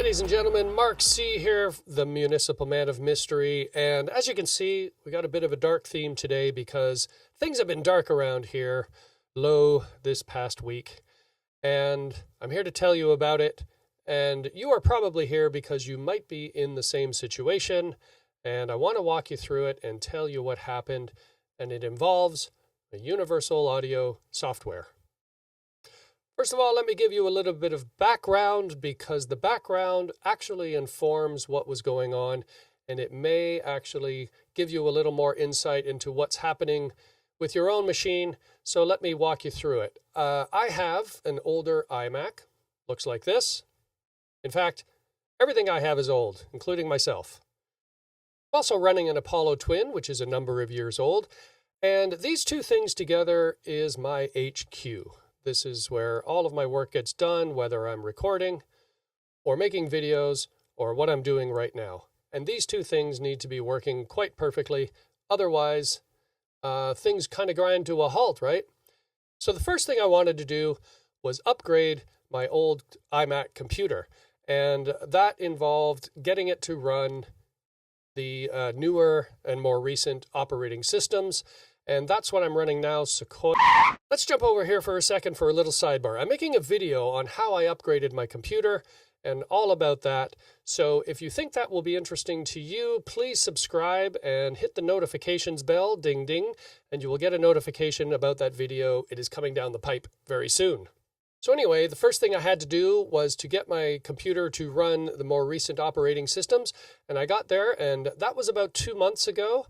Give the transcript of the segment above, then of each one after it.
Ladies and gentlemen, Mark C. here, the Municipal Man of Mystery, and as you can see, we got a bit of a dark theme today because things have been dark around here, low this past week, and I'm here to tell you about it, and you are probably here because you might be in the same situation, and I want to walk you through it and tell you what happened, and it involves a universal audio software. First of all, let me give you a little bit of background because the background actually informs what was going on, and it may actually give you a little more insight into what's happening with your own machine. So let me walk you through it. I have an older iMac, looks like this. In fact, everything I have is old, including myself. I'm also running an Apollo Twin, which is a number of years old, and these two things together is my HQ. This is where all of my work gets done, whether I'm recording or making videos or what I'm doing right now. And these two things need to be working quite perfectly. Otherwise, things kind of grind to a halt, right? So the first thing I wanted to do was upgrade my old iMac computer. And that involved getting it to run the newer and more recent operating systems. And that's what I'm running now, Sequoia. Let's jump over here for a second for a little sidebar. I'm making a video on how I upgraded my computer and all about that. So if you think that will be interesting to you, please subscribe and hit the notifications bell, ding ding, and you will get a notification about that video. It is coming down the pipe very soon. So anyway, the first thing I had to do was to get my computer to run the more recent operating systems. And I got there, and that was about 2 months ago.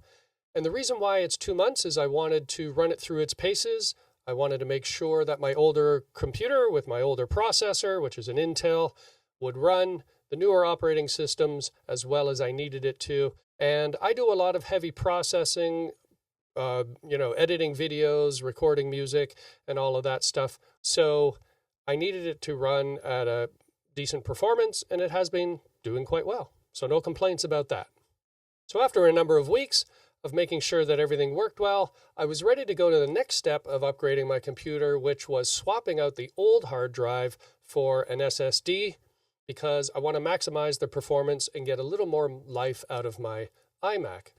And the reason why it's 2 months is I wanted to run it through its paces. I wanted to make sure that my older computer with my older processor, which is an Intel, would run the newer operating systems as well as I needed it to. And I do a lot of heavy processing, editing videos, recording music, and all of that stuff. So I needed it to run at a decent performance, and it has been doing quite well. So no complaints about that. So after a number of weeks of making sure that everything worked well, I was ready to go to the next step of upgrading my computer, which was swapping out the old hard drive for an SSD because I want to maximize the performance and get a little more life out of my iMac.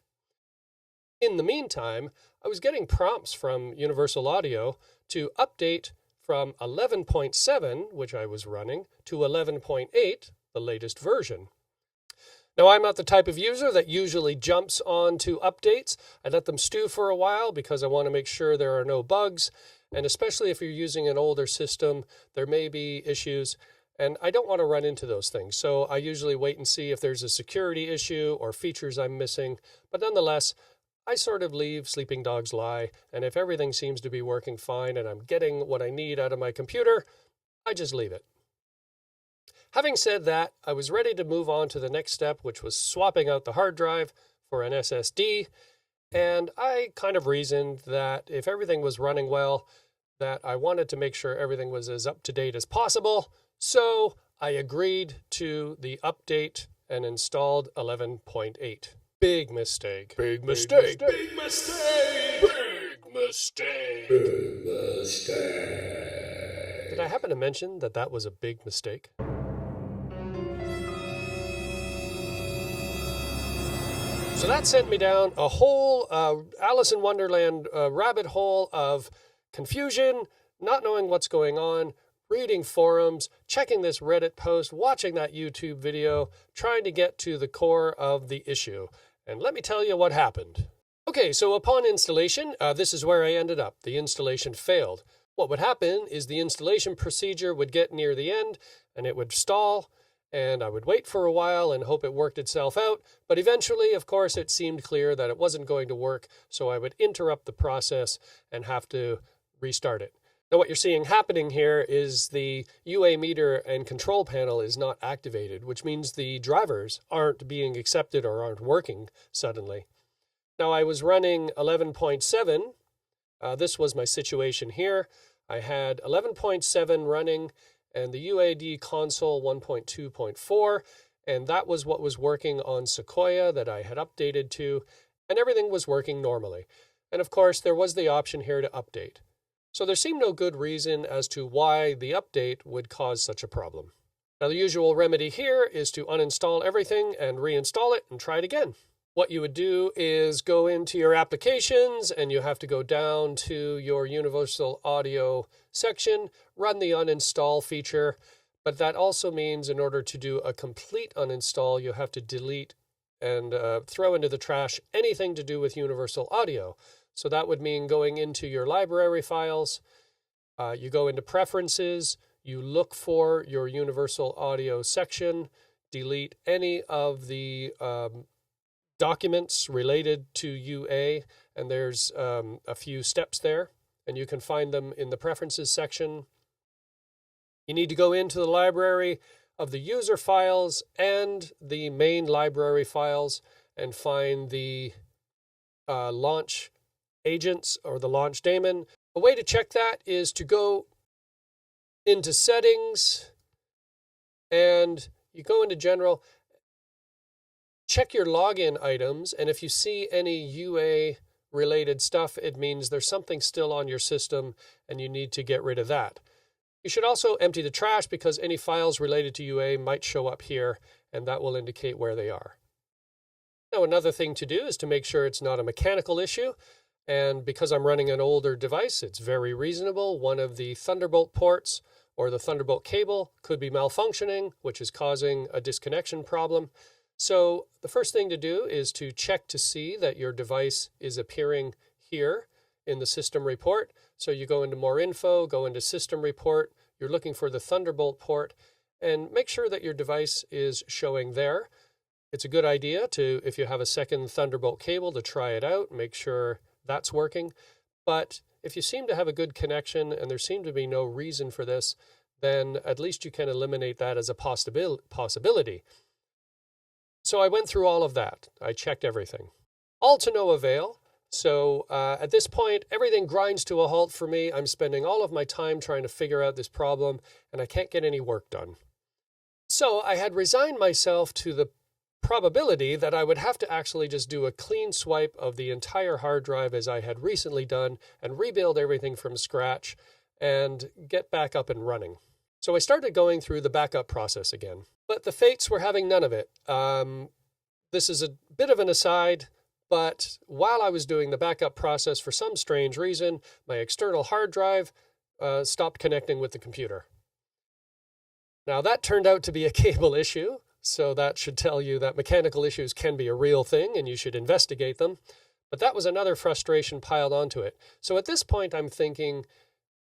In the meantime, I was getting prompts from Universal Audio to update from 11.7, which I was running, to 11.8, the latest version. Now, I'm not the type of user that usually jumps on to updates. I let them stew for a while because I want to make sure there are no bugs. And especially if you're using an older system, there may be issues. And I don't want to run into those things. So I usually wait and see if there's a security issue or features I'm missing. But nonetheless, I sort of leave sleeping dogs lie. And if everything seems to be working fine and I'm getting what I need out of my computer, I just leave it. Having said that, I was ready to move on to the next step, which was swapping out the hard drive for an SSD. And I kind of reasoned that if everything was running well, that I wanted to make sure everything was as up to date as possible. So I agreed to the update and installed 11.8. Big mistake. Big mistake. Big mistake. Big mistake. Big mistake. Did I happen to mention that that was a big mistake? So that sent me down a whole Alice in Wonderland rabbit hole of confusion, not knowing what's going on, reading forums, checking this Reddit post, watching that YouTube video, trying to get to the core of the issue. And let me tell you what happened. Okay, so upon installation, this is where I ended up. The installation failed. What would happen is the installation procedure would get near the end and it would stall. And I would wait for a while and hope it worked itself out. But eventually, of course, it seemed clear that it wasn't going to work. So I would interrupt the process and have to restart it. Now, what you're seeing happening here is the UA meter and control panel is not activated, which means the drivers aren't being accepted or aren't working suddenly. Now, I was running 11.7. This was my situation here. I had 11.7 running and the UAD Console 1.2.4, and that was what was working on Sequoia that I had updated to, and everything was working normally. And of course, there was the option here to update. So there seemed no good reason as to why the update would cause such a problem. Now, the usual remedy here is to uninstall everything and reinstall it and try it again. What you would do is go into your applications and you have to go down to your Universal Audio section, run the uninstall feature, but that also means in order to do a complete uninstall, you have to delete and throw into the trash anything to do with Universal Audio. So that would mean going into your library files, you go into preferences, you look for your Universal Audio section, delete any of the documents related to UA, and there's a few steps there, and you can find them in the preferences section. You need to go into the library of the user files and the main library files and find the launch agents or the launch daemon. A way to check that is to go into settings and you go into general, check your login items, and if you see any UA related stuff, it means there's something still on your system and you need to get rid of that. You should also empty the trash because any files related to UA might show up here and that will indicate where they are. Now, another thing to do is to make sure it's not a mechanical issue. And because I'm running an older device, it's very reasonable. One of the Thunderbolt ports or the Thunderbolt cable could be malfunctioning, which is causing a disconnection problem. So the first thing to do is to check to see that your device is appearing here in the system report. So you go into more info, go into system report, you're looking for the Thunderbolt port, and make sure that your device is showing there. It's a good idea to, if you have a second Thunderbolt cable, to try it out, make sure that's working. But if you seem to have a good connection and there seemed to be no reason for this, then at least you can eliminate that as a possibility. So I went through all of that. I checked everything. All to no avail. So at this point, everything grinds to a halt for me. I'm spending all of my time trying to figure out this problem, and I can't get any work done. So I had resigned myself to the probability that I would have to actually just do a clean swipe of the entire hard drive as I had recently done and rebuild everything from scratch and get back up and running. So I started going through the backup process again, but the fates were having none of it. This is a bit of an aside, but while I was doing the backup process, for some strange reason, my external hard drive stopped connecting with the computer. Now that turned out to be a cable issue, so that should tell you that mechanical issues can be a real thing and you should investigate them. But that was another frustration piled onto it. So at this point, I'm thinking,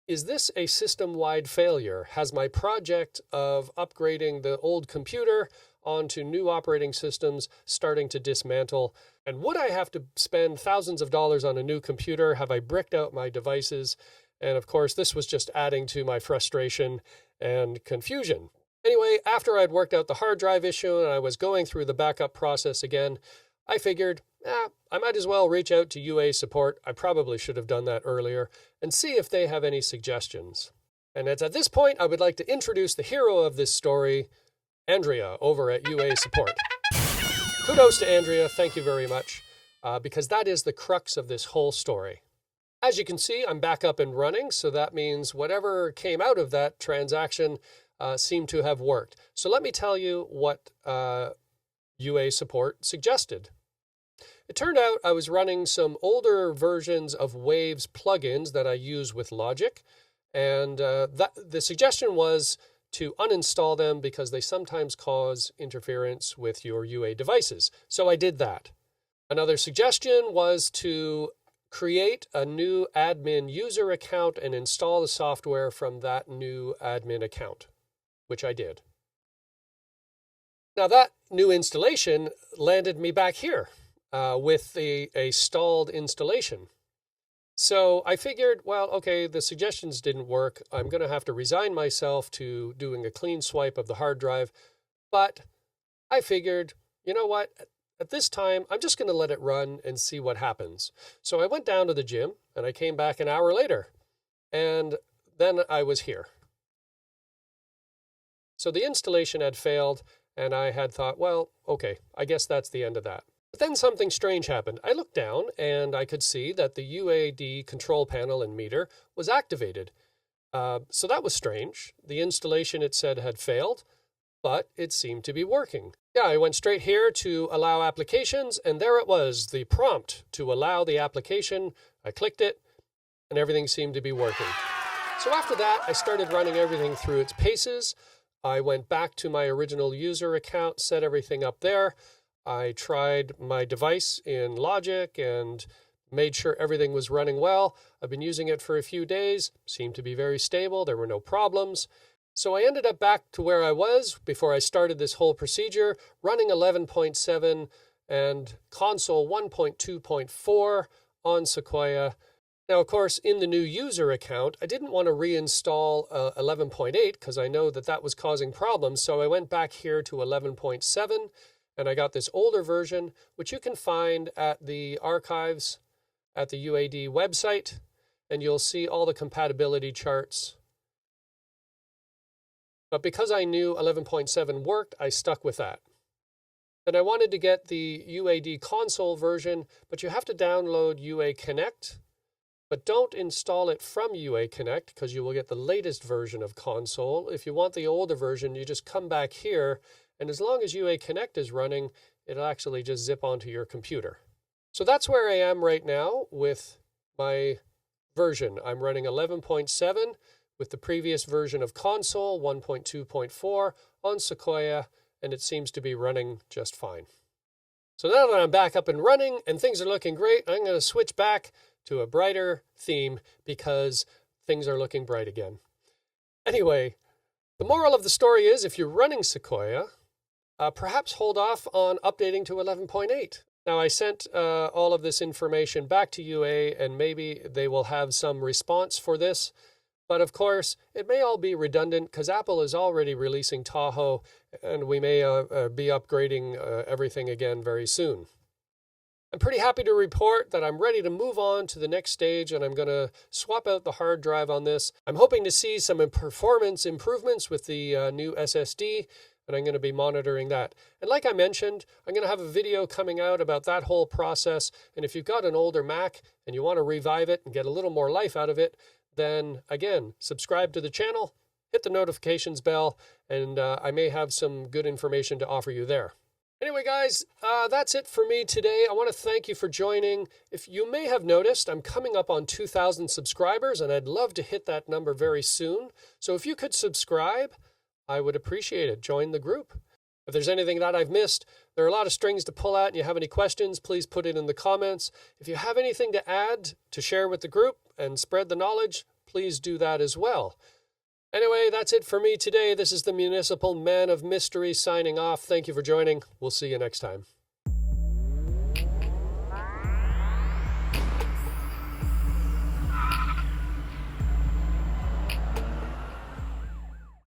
is this a system-wide failure? Has my project of upgrading the old computer onto new operating systems starting to dismantle? And would I have to spend thousands of dollars on a new computer? Have I bricked out my devices? And of course, this was just adding to my frustration and confusion. Anyway, after I'd worked out the hard drive issue and I was going through the backup process again, I figured, I might as well reach out to UA support. I probably should have done that earlier and see if they have any suggestions. And it's at this point, I would like to introduce the hero of this story, Andrea, over at UA support. Kudos to Andrea. Thank you very much, because that is the crux of this whole story. As you can see, I'm back up and running, so that means whatever came out of that transaction seemed to have worked. So let me tell you what UA support suggested. It turned out I was running some older versions of Waves plugins that I use with Logic, and the suggestion was to uninstall them because they sometimes cause interference with your UA devices. So I did that. Another suggestion was to create a new admin user account and install the software from that new admin account, which I did. Now that new installation landed me back here with a stalled installation. So I figured, well, okay, the suggestions didn't work. I'm going to have to resign myself to doing a clean swipe of the hard drive. But I figured, you know what? At this time, I'm just going to let it run and see what happens. So I went down to the gym and I came back an hour later. And then I was here. So the installation had failed and I had thought, well, okay, I guess that's the end of that. But then something strange happened. I looked down and I could see that the UAD control panel and meter was activated. So that was strange. The installation, it said, had failed, but it seemed to be working. Yeah, I went straight here to allow applications, and there it was, the prompt to allow the application. I clicked it, and everything seemed to be working. So after that, I started running everything through its paces. I went back to my original user account, set everything up there. I tried my device in Logic and made sure everything was running well. I've been using it for a few days, seemed to be very stable, there were no problems. So I ended up back to where I was before I started this whole procedure, running 11.7 and console 1.2.4 on Sequoia. Now, of course, in the new user account, I didn't want to reinstall 11.8 because I know that that was causing problems. So I went back here to 11.7 and I got this older version, which you can find at the archives at the UAD website, and you'll see all the compatibility charts. But because I knew 11.7 worked, I stuck with that. And I wanted to get the UAD Console version, but you have to download UAD Connect. But don't install it from UAD Connect because you will get the latest version of Console. If you want the older version, you just come back here, and as long as UAD Connect is running, it'll actually just zip onto your computer. So that's where I am right now with my version. I'm running 11.7 with the previous version of Console, 1.2.4 on Sequoia, and it seems to be running just fine. So now that I'm back up and running and things are looking great, I'm going to switch back to a brighter theme because things are looking bright again. Anyway, the moral of the story is if you're running Sequoia, perhaps hold off on updating to 11.8. Now, I sent all of this information back to UA, and maybe they will have some response for this. But of course, it may all be redundant because Apple is already releasing Tahoe, and we may be upgrading everything again very soon. I'm pretty happy to report that I'm ready to move on to the next stage, and I'm going to swap out the hard drive on this. I'm hoping to see some performance improvements with the new SSD, and I'm going to be monitoring that. And like I mentioned, I'm going to have a video coming out about that whole process. And if you've got an older Mac and you want to revive it and get a little more life out of it, then again, subscribe to the channel, hit the notifications bell, and I may have some good information to offer you there. Anyway, guys, that's it for me today. I want to thank you for joining. If you may have noticed, I'm coming up on 2,000 subscribers, and I'd love to hit that number very soon. So if you could subscribe, I would appreciate it. Join the group. If there's anything that I've missed, there are a lot of strings to pull at, and you have any questions, please put it in the comments. If you have anything to add to share with the group and spread the knowledge, please do that as well. Anyway, that's it for me today. This is the Municipal Man of Mystery signing off. Thank you for joining. We'll see you next time.